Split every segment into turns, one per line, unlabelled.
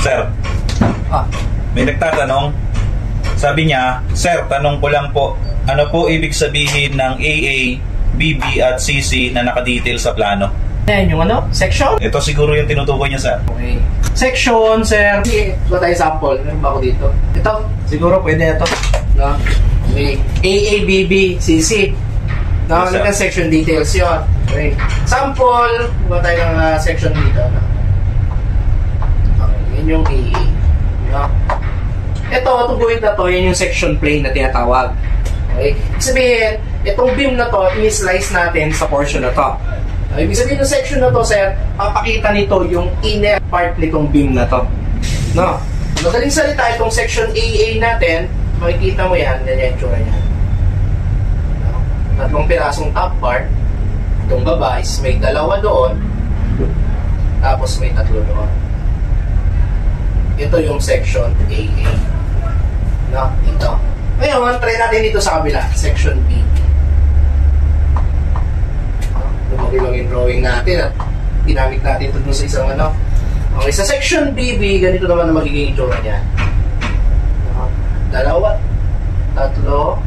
Sir, may nagtatanong. Sabi niya, Sir, tanong ko lang po, ano po ibig sabihin ng AA, BB at CC na nakadetail sa plano?
Ayan yung ano? Section?
Ito siguro yung tinutukoy niya, sir.
Okay. Section, sir. Sige, ito tayo sample. Meron ba ako dito? Ito. Siguro pwede na ito. No? Okay. AA, BB, CC. No?
Yes,
Yes, section details yun. Okay. Sample. Ba tayo ng section dito. No? Okay. Yan yung AA. No? Ito, itong guhit na to, yan yung section plane na tinatawag. Okay? Ibig sabihin, itong beam na to, i-slice natin sa portion na to. Ibig sabihin ng section na to, sir, papakita nito yung inner part nitong beam na to. No? Madaling salita, itong section AA natin, makikita mo yan, yan yung tsura niya. No? Tatlong pirasong top part, itong baba is may dalawa doon, tapos may tatlo doon. Ito yung section AA. No? Ito. Ngayon, try natin dito sa kabila, section B. Lumaki-lang yung drawing natin at ginamit natin ito dun sa isang ano. Okay, sa section BB, ganito naman ang magiging itsura niya. Dalawa, tatlo,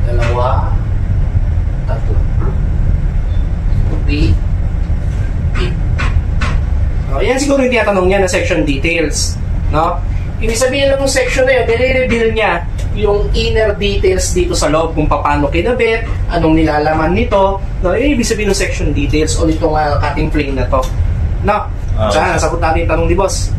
dalawa, tatlo. B, B. Okay, yan siguro yung tinatanong niya na section details. No? Ibig sabihin lang ng section na yun, nire-reveal niya yung inner details dito sa loob kung paano kinabit, anong nilalaman nito. No, yun ibig sabihin ng section details o nitong cutting plane na to. No? Sana, nasagot natin yung tanong ni boss.